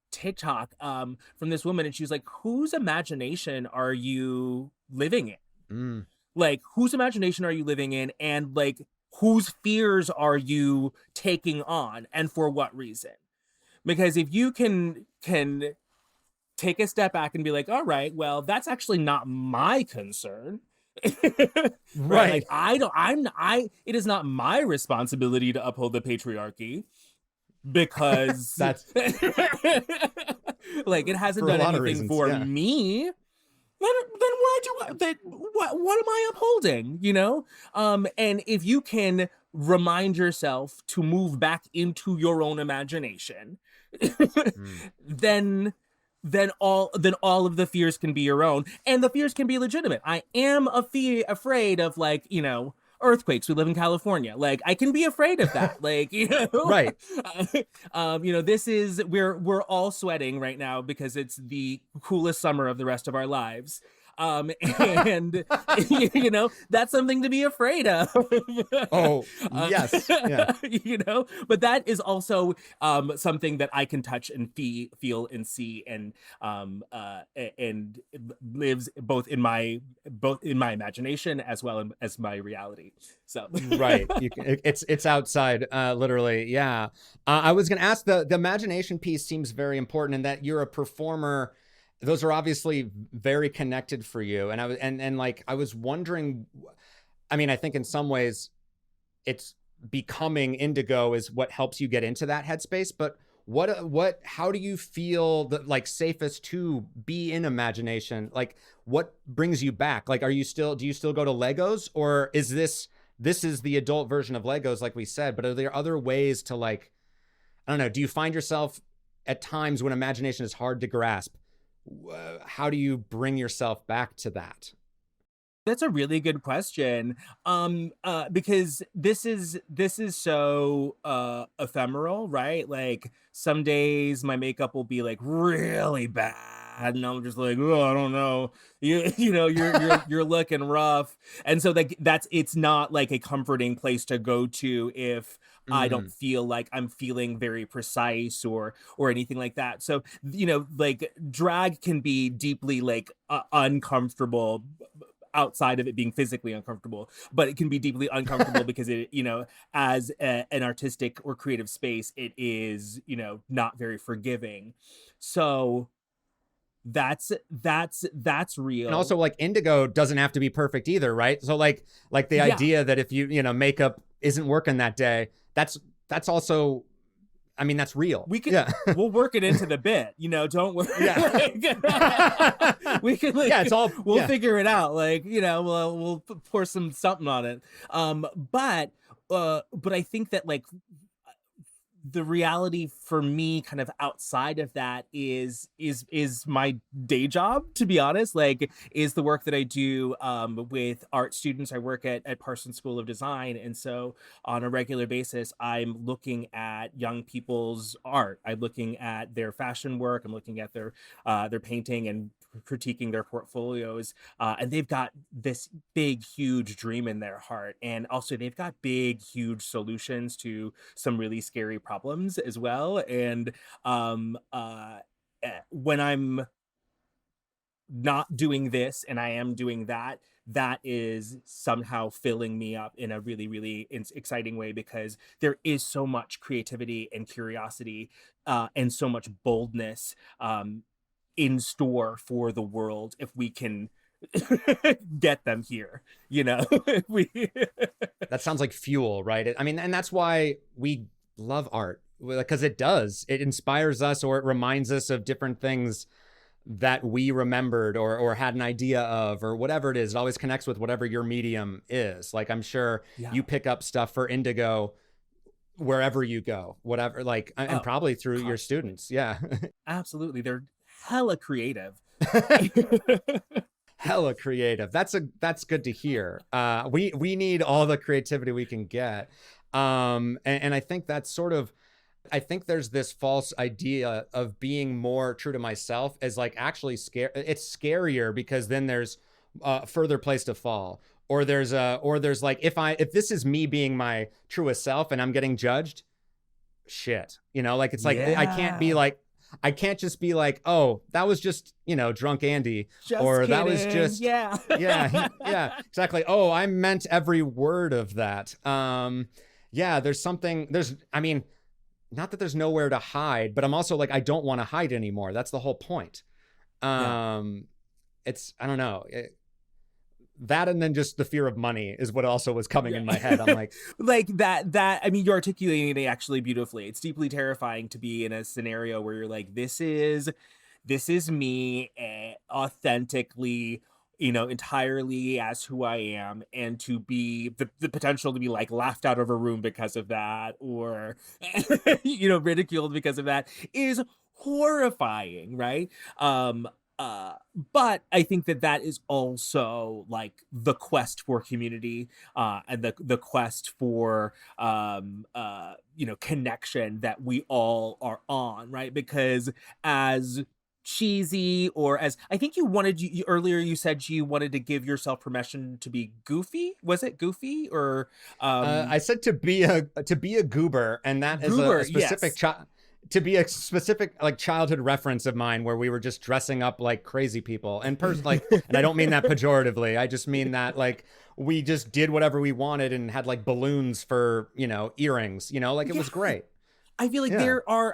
Speaker 2: TikTok from this woman, and she was like, whose imagination are you living in? Like, whose imagination are you living in? And like, whose fears are you taking on, and for what reason? Because if you can take a step back and be like, all right, well, that's actually not my concern. Right? Like, it is not my responsibility to uphold the patriarchy, because
Speaker 1: that's
Speaker 2: like, it hasn't done anything for me. Then what am I upholding? And if you can remind yourself to move back into your own imagination, then all of the fears can be your own, and the fears can be legitimate. I am afraid of, like, earthquakes. We live in California. Like, I can be afraid of that. Like,
Speaker 1: right.
Speaker 2: This is, we're all sweating right now because it's the coolest summer of the rest of our lives. And that's something to be afraid of.
Speaker 1: Oh, yes. Yeah.
Speaker 2: But that is also something that I can touch and feel and see, and lives both in my imagination as well as my reality. So
Speaker 1: right, it's outside, literally. Yeah. I was going to ask, the imagination piece seems very important, in that you're a performer. Those are obviously very connected for you. And I was wondering, I mean, I think in some ways it's becoming Indigo is what helps you get into that headspace. But how do you feel that, like, safest to be in imagination? Like, what brings you back? Like, do you still go to Legos, or is this is the adult version of Legos, like we said, but are there other ways to, like, I don't know, do you find yourself at times when imagination is hard to grasp? How do you bring yourself back to that?
Speaker 2: That's a really good question. Because this is so ephemeral, right? Like, some days my makeup will be like really bad, and I'm just like, oh, I don't know, you're looking rough. And so, like, it's not like a comforting place to go to if I don't feel like I'm feeling very precise or anything like that. So, like drag can be deeply like uncomfortable outside of it being physically uncomfortable, but it can be deeply uncomfortable because it, as an artistic or creative space, it is, not very forgiving. So that's
Speaker 1: And
Speaker 2: real.
Speaker 1: also, like, Indigo doesn't have to be perfect either, right? So like the
Speaker 2: Yeah.
Speaker 1: idea that if makeup isn't working that day, that's also, I mean, that's real. Yeah.
Speaker 2: We'll work it into the bit, don't worry.
Speaker 1: Yeah.
Speaker 2: We can like,
Speaker 1: Yeah, it's all,
Speaker 2: we'll
Speaker 1: yeah.
Speaker 2: figure it out. Like, we'll pour something on it. But I think that like the reality for me kind of outside of that is my day job, to be honest, like is the work that I do with art students. I work at Parsons School of Design, and so on a regular basis I'm looking at young people's art. I'm looking at their fashion work, I'm looking at their painting and critiquing their portfolios, and they've got this big huge dream in their heart, and also they've got big huge solutions to some really scary problems as well. And when I'm not doing this and I am doing that, that is somehow filling me up in a really really exciting way, because there is so much creativity and curiosity and so much boldness in store for the world if we can get them here, we
Speaker 1: That sounds like fuel, right? I mean, and that's why we love art, because it inspires us, or it reminds us of different things that we remembered or had an idea of, or whatever it is. It always connects with whatever your medium is. Like, I'm sure you pick up stuff for Indigo wherever you go, whatever, like, and probably through your students. Yeah.
Speaker 2: Absolutely. They're hella creative.
Speaker 1: Hella creative. That's good to hear. We need all the creativity we can get. And I think that's sort of, I think there's this false idea of being more true to myself as like actually it's scarier, because then there's a further place to fall. Or there's like, if this is me being my truest self and I'm getting judged, shit, like, it's like, I can't just be like, oh, that was just, drunk Andy,
Speaker 2: just
Speaker 1: or
Speaker 2: kidding.
Speaker 1: That was just,
Speaker 2: yeah,
Speaker 1: yeah, exactly. Oh, I meant every word of that. I mean, not that there's nowhere to hide, but I'm also like, I don't want to hide anymore. That's the whole point. It's, I don't know. That, and then just the fear of money is what also was coming in my head. I'm like,
Speaker 2: like that. I mean, you're articulating it actually beautifully. It's deeply terrifying to be in a scenario where you're like, this is me authentically, entirely as who I am, and to be the potential to be like laughed out of a room because of that, or ridiculed because of that, is horrifying, right? But I think that is also like the quest for community, and the quest for connection that we all are on, right? Because as cheesy, or as I think earlier you said you wanted to give yourself permission to be goofy. Was it goofy, or
Speaker 1: I said to be a goober, and that
Speaker 2: goober,
Speaker 1: is a specific
Speaker 2: yes.
Speaker 1: To be a specific like childhood reference of mine, where we were just dressing up like crazy people, and and I don't mean that pejoratively. I just mean that like we just did whatever we wanted and had like balloons for earrings. Like, it was great.
Speaker 2: I feel like there are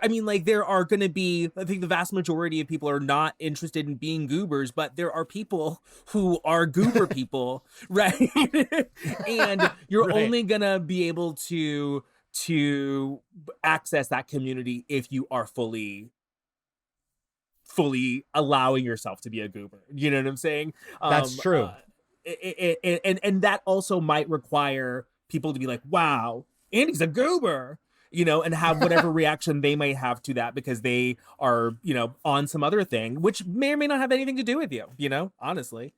Speaker 2: going to be, I think the vast majority of people are not interested in being goobers, but there are people who are goober people, right? And you're only going to be able to access that community if you are fully allowing yourself to be a goober. You know what I'm saying?
Speaker 1: That's true.
Speaker 2: And that also might require people to be like, wow, Andy's a goober, and have whatever reaction they may have to that, because they are, on some other thing, which may or may not have anything to do with you, honestly.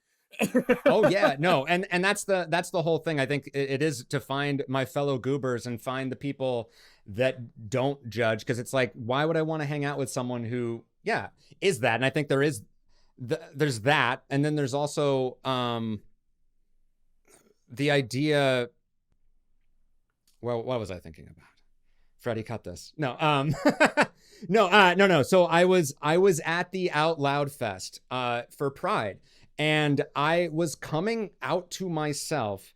Speaker 1: Oh yeah, no, and that's the whole thing. I think it is to find my fellow goobers and find the people that don't judge, because it's like, why would I want to hang out with someone who is that? And I think there's that, and then there's also the idea. Well, what was I thinking about? Freddie, cut this. No, no. So I was at the Outloud Fest for Pride, and I was coming out to myself,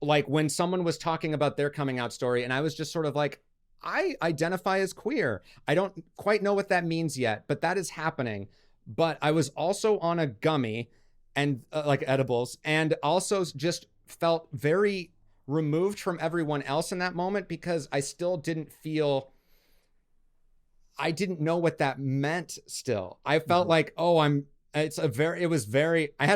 Speaker 1: like when someone was talking about their coming out story, and I was just sort of like, I identify as queer. I don't quite know what that means yet, but that is happening. But I was also on a gummy and like edibles, and also just felt very removed from everyone else in that moment because I still didn't feel, I didn't know what that meant still. I felt like, oh, I had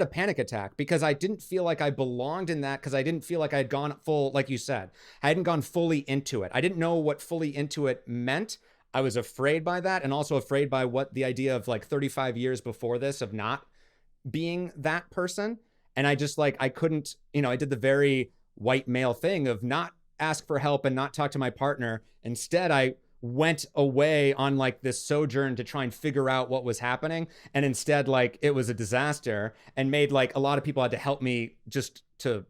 Speaker 1: a panic attack because I didn't feel like I belonged in that, because I didn't feel like I had gone full, like you said, I hadn't gone fully into it. I didn't know what fully into it meant. I was afraid by that, and also afraid by what the idea of like 35 years before this of not being that person. And I just like, I couldn't, I did the very white male thing of not ask for help and not talk to my partner. Instead, I went away on like this sojourn to try and figure out what was happening. And instead, like, it was a disaster and made like a lot of people had to help me just to,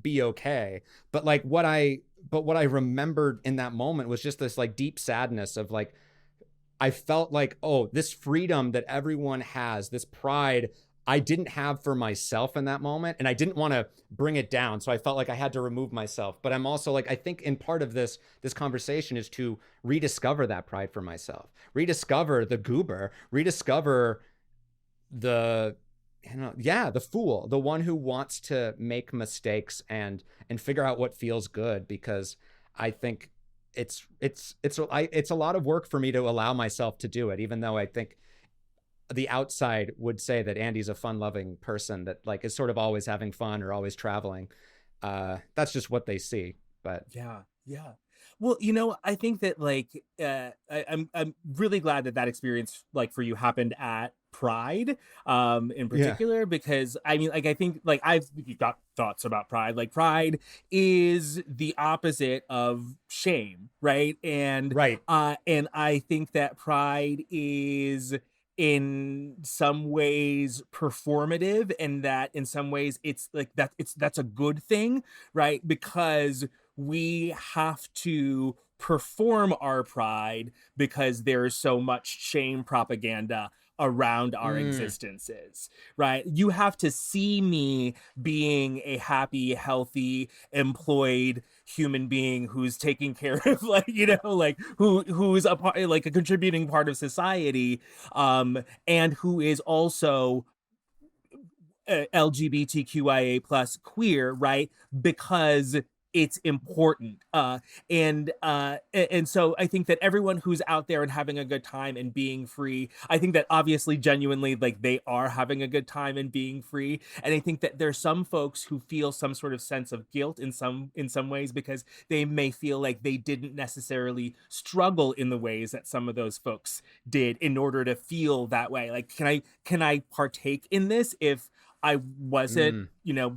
Speaker 1: be okay. But like what I remembered in that moment was just this like deep sadness of like, I felt like, oh, this freedom that everyone has, this pride, I didn't have for myself in that moment, and I didn't want to bring it down. So I felt like I had to remove myself. But I'm also like, I think in part of this conversation is to rediscover that pride for myself, rediscover the goober, rediscover the, the fool, the one who wants to make mistakes and figure out what feels good. Because I think it's a lot of work for me to allow myself to do it, even though I think the outside would say that Andy's a fun-loving person that like is sort of always having fun or always traveling. That's just what they see. But
Speaker 2: yeah. Well, I think that like I'm really glad that experience like for you happened at Pride in particular, because I mean, like, I think like I've got thoughts about Pride. Like, Pride is the opposite of shame, right? And and I think that Pride is in some ways performative, and that in some ways it's like that's a good thing, right? Because we have to perform our pride because there is so much shame propaganda around our existences, right? You have to see me being a happy, healthy, employed human being who's taking care of like, like who's a part, like a contributing part of society, and who is also LGBTQIA plus queer, right? Because it's important. And so I think that everyone who's out there and having a good time and being free, I think that obviously genuinely like they are having a good time and being free. And I think that there's some folks who feel some sort of sense of guilt in some ways, because they may feel like they didn't necessarily struggle in the ways that some of those folks did in order to feel that way. Like, can I partake in this if I wasn't,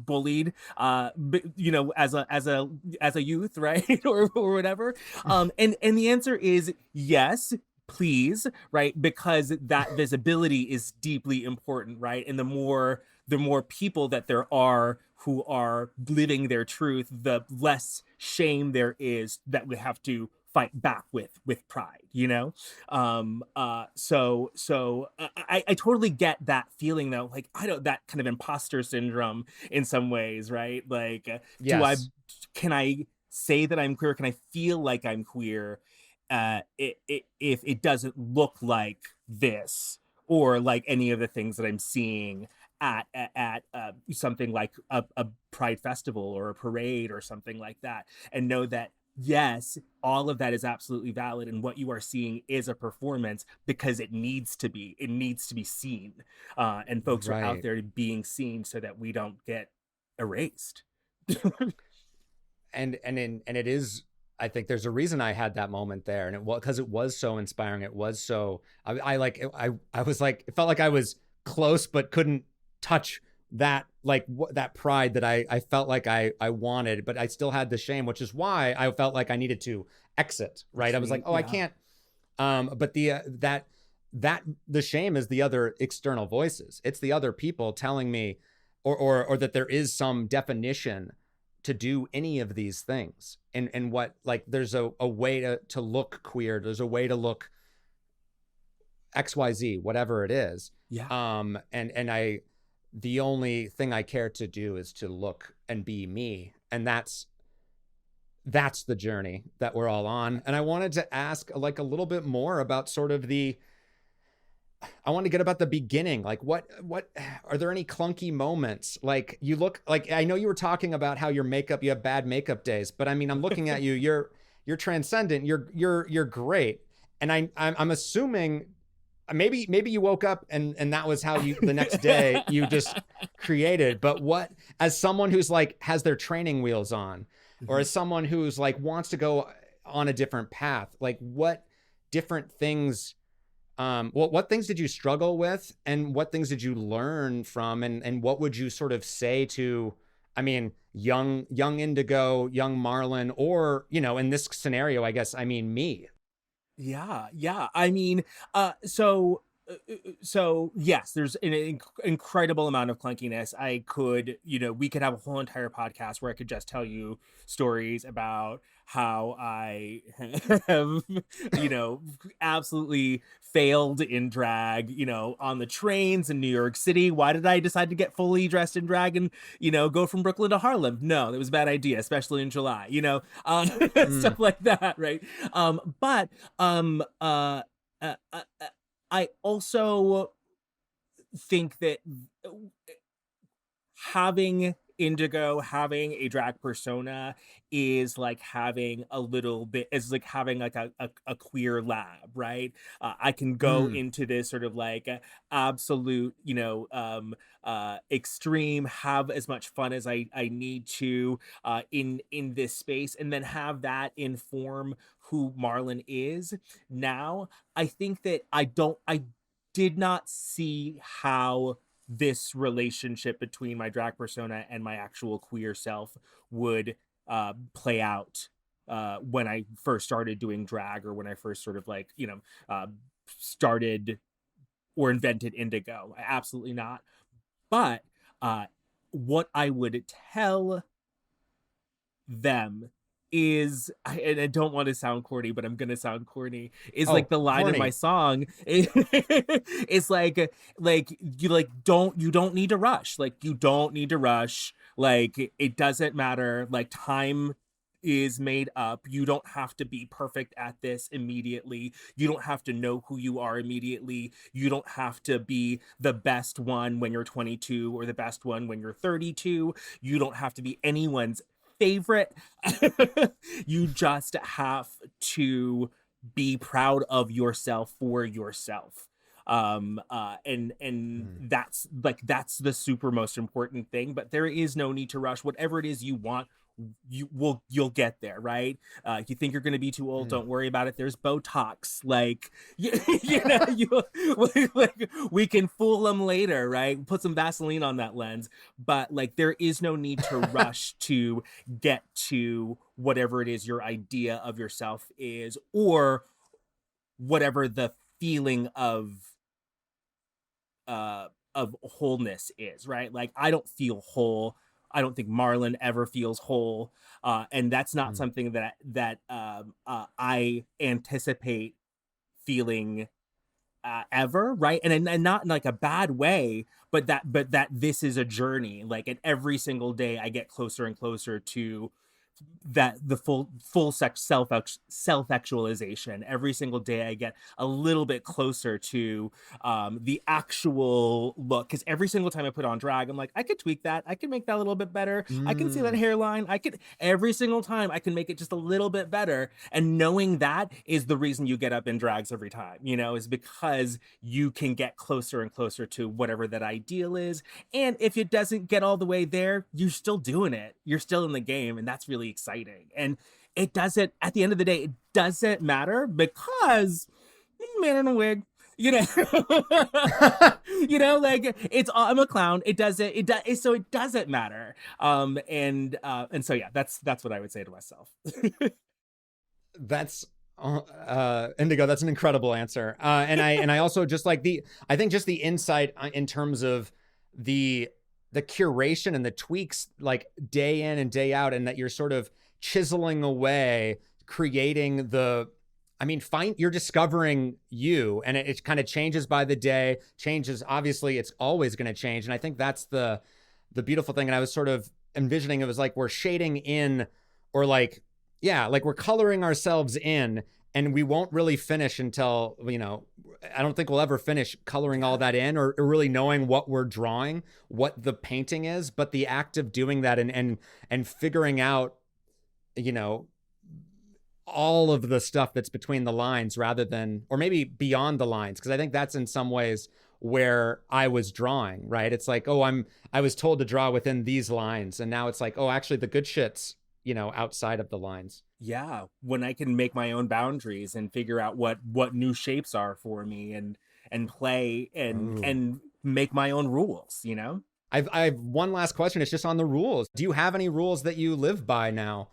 Speaker 2: bullied, as a youth, right? or whatever. And the answer is yes, please, right? Because that visibility is deeply important, right? And the more people that there are who are living their truth, the less shame there is that we have to fight back with pride, so I totally get that feeling though, like that kind of imposter syndrome in some ways, right? Like, can I say that I'm queer? Can I feel like I'm queer if it doesn't look like this, or like any of the things that I'm seeing at something like a Pride festival or a parade or something like that, and know that yes, all of that is absolutely valid, and what you are seeing is a performance because it needs to be seen, and folks are out there being seen so that we don't get erased.
Speaker 1: and it is, I think there's a reason I had that moment there, and it was because it was so inspiring. It was so I was like, it felt like I was close but couldn't touch that, like that pride that I felt like I wanted, but I still had the shame, which is why I felt like I needed to exit, right? I was like, I can't. But the shame is the other external voices. It's the other people telling me, or that there is some definition to do any of these things, and what, like, there's a way to look queer, there's a way to look XYZ, whatever it is.
Speaker 2: Yeah.
Speaker 1: And I, the only thing I care to do is to look and be me. And that's the journey that we're all on. And I wanted to ask like a little bit more about sort of I want to get about the beginning. Like what are there any clunky moments? Like you look like, I know you were talking about how you have bad makeup days, but I mean, I'm looking at you, you're transcendent. You're great. And I'm assuming maybe you woke up and that was how you, the next day you just created. But what, as someone who's like has their training wheels on, or as someone who's like wants to go on a different path, like what different things, what things did you struggle with, and what things did you learn from, and what would you sort of say to, I mean, young Indigo, young Marlon, or, you know, in this scenario, I guess, I mean, me.
Speaker 2: Yeah. I mean, so yes, there's an incredible amount of clunkiness. I could, we could have a whole entire podcast where I could just tell you stories about how I have, absolutely failed in drag, on the trains in New York City. Why did I decide to get fully dressed in drag and, go from Brooklyn to Harlem? No, that was a bad idea, especially in July, stuff like that, right? But I also think that having Indigo, having a drag persona is like having like a queer lab, right? I can go into this sort of like absolute, extreme, have as much fun as I need to in this space, and then have that inform who Marlon is. Now, I think that I did not see how this relationship between my drag persona and my actual queer self would play out when I first started doing drag, or when I first sort of like, started or invented Indigo. Absolutely not. But what I would tell them is, and I don't want to sound corny, but I'm gonna sound corny, is like the line
Speaker 1: corny
Speaker 2: in my song. It's like you don't need to rush. Like, you don't need to rush. Like, it doesn't matter. Like, time is made up. You don't have to be perfect at this immediately. You don't have to know who you are immediately. You don't have to be the best one when you're 22 or the best one when you're 32. You don't have to be anyone's favorite. You just have to be proud of yourself for yourself. And that's the super most important thing. But there is no need to rush. Whatever it is you want, you'll get there, right? If you think you're going to be too old, don't worry about it. There's Botox. Like, we can fool them later, right? Put some Vaseline on that lens. But like, there is no need to rush to get to whatever it is your idea of yourself is, or whatever the feeling of wholeness is, right? Like, I don't feel whole. I don't think Marlon ever feels whole, and that's not something that I anticipate feeling ever, right? And not in like a bad way, but that this is a journey. Like, at every single day, I get closer and closer to that, the full self-actualization. Every single day I get a little bit closer to the actual look, because every single time I put on drag, I'm like, I could tweak that, I could make that a little bit better, I can see that hairline, every single time I can make it just a little bit better. And knowing that is the reason you get up in drags every time, is because you can get closer and closer to whatever that ideal is. And if it doesn't get all the way there, you're still doing it, you're still in the game, and that's really exciting. And it doesn't, at the end of the day, it doesn't matter, because man in a wig, like, I'm a clown. So it doesn't matter. And so yeah, that's what I would say to myself.
Speaker 1: That's Indigo, that's an incredible answer. And I also just like I think just the insight in terms of the the curation and the tweaks like day in and day out, and that you're sort of chiseling away, creating you're discovering you, and it kind of changes by the day, changes. Obviously, it's always going to change. And I think that's the beautiful thing. And I was sort of envisioning it was like we're shading in, or like, yeah, like we're coloring ourselves in, and we won't really finish until, I don't think we'll ever finish coloring all that in, or really knowing what we're drawing, what the painting is. But the act of doing that and figuring out, all of the stuff that's between the lines rather than, or maybe beyond the lines. Cause I think that's in some ways where I was drawing, right? It's like, I was told to draw within these lines. And now it's like, oh, actually the good shit's, outside of the lines.
Speaker 2: Yeah. When I can make my own boundaries and figure out what new shapes are for me and play and make my own rules,
Speaker 1: I've one last question. It's just on the rules. Do you have any rules that you live by now?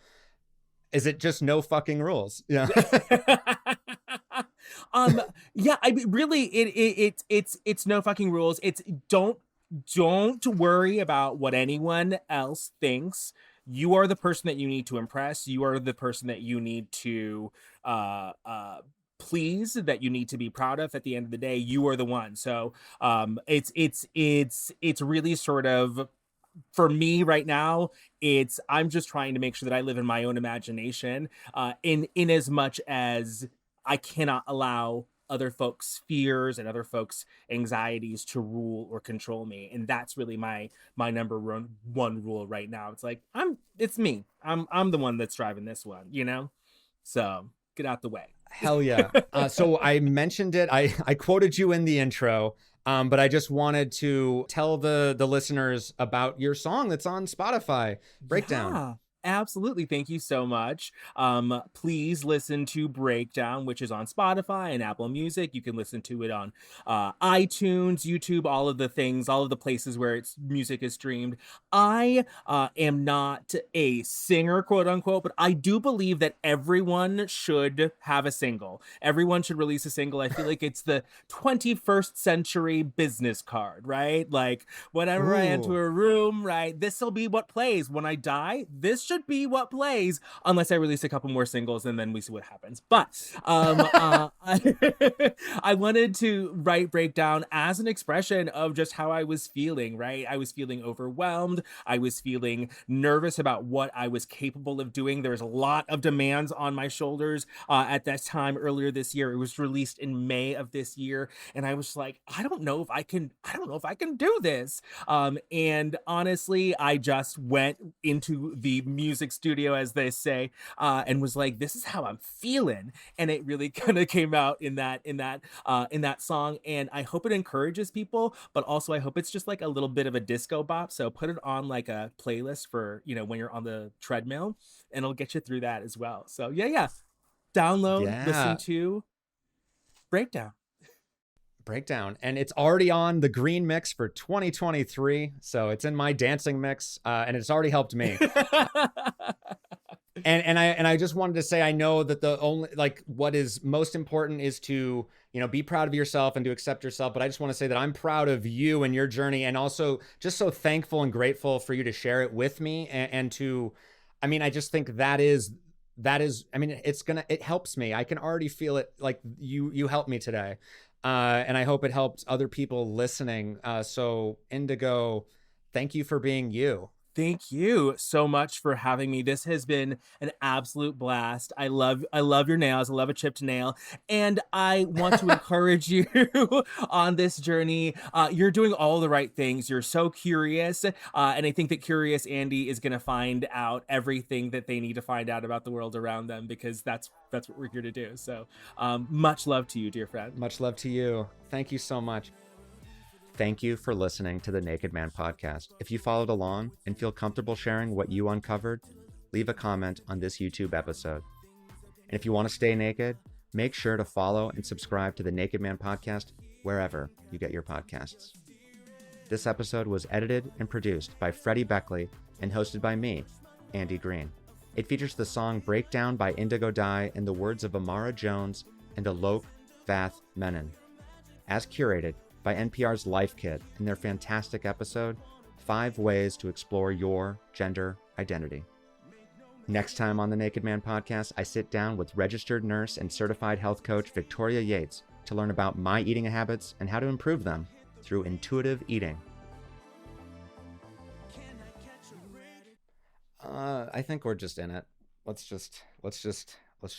Speaker 1: Is it just no fucking rules? Yeah.
Speaker 2: Yeah, it's no fucking rules. It's don't worry about what anyone else thinks. You are the person that you need to impress. You are the person that you need to please, that you need to be proud of. At the end of the day, you are the one. So it's really sort of, for me right now, I'm just trying to make sure that I live in my own imagination, in as much as I cannot allow other folks' fears and other folks' anxieties to rule or control me. And that's really my number one rule right now. It's like, it's me. I'm the one that's driving this one, So get out the way.
Speaker 1: Hell yeah. So I mentioned it. I quoted you in the intro. But I just wanted to tell the listeners about your song that's on Spotify, Breakdown.
Speaker 2: Yeah, absolutely. Thank you so much. Please listen to Breakdown, which is on Spotify and Apple Music. You can listen to it on iTunes, YouTube, all of the things, all of the places where its music is streamed. I am not a singer, quote unquote, but I do believe that everyone should have a single. Everyone should release a single. I feel like it's the 21st century business card, right? Like, whenever I enter a room, right, this will be what plays. When I die, this should be what plays, unless I release a couple more singles and then we see what happens. But I wanted to write Breakdown as an expression of just how I was feeling, right? I was feeling overwhelmed. I was feeling nervous about what I was capable of doing. There was a lot of demands on my shoulders at that time earlier this year. It was released in May of this year. And I was like, I don't know if I can do this. And honestly, I just went into the music studio, as they say, and was like, this is how I'm feeling. And it really kind of came out in that song. And I hope it encourages people, but also I hope it's just like a little bit of a disco bop. So put it on like a playlist for, when you're on the treadmill, and it'll get you through that as well. So yeah. Download, listen to Breakdown.
Speaker 1: And it's already on the Greene mix for 2023. So it's in my dancing mix, and it's already helped me. And I just wanted to say, I know that the only, like, what is most important is to, be proud of yourself and to accept yourself. But I just want to say that I'm proud of you and your journey, and also just so thankful and grateful for you to share it with me. And to, I just think that is, it helps me. I can already feel it. Like you helped me today. And I hope it helped other people listening. So Indigo, thank you for being you.
Speaker 2: Thank you so much for having me. This has been an absolute blast. I love your nails. I love a chipped nail. And I want to encourage you on this journey. You're doing all the right things. You're so curious. And I think that Curious Andy is going to find out everything that they need to find out about the world around them, because that's what we're here to do. So much love to you, dear friend.
Speaker 1: Much love to you. Thank you so much. Thank you for listening to the Naked Man podcast. If you followed along and feel comfortable sharing what you uncovered, leave a comment on this YouTube episode. And if you want to stay naked, make sure to follow and subscribe to the Naked Man podcast wherever you get your podcasts. This episode was edited and produced by Freddie Beckley and hosted by me, Andy Greene. It features the song Breakdown by Indigo Dai in the words of Amara Jones and Alok Vath Menon, as curated by NPR's Life Kit in their fantastic episode, 5 ways to explore your gender identity. Next time on the Naked Man podcast, I sit down with registered nurse and certified health coach Victoria Yates to learn about my eating habits and how to improve them through intuitive eating. I think we're just in it. Let's just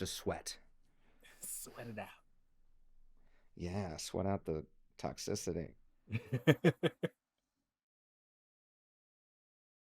Speaker 1: sweat.
Speaker 2: Sweat it out.
Speaker 1: Yeah, sweat out the toxicity.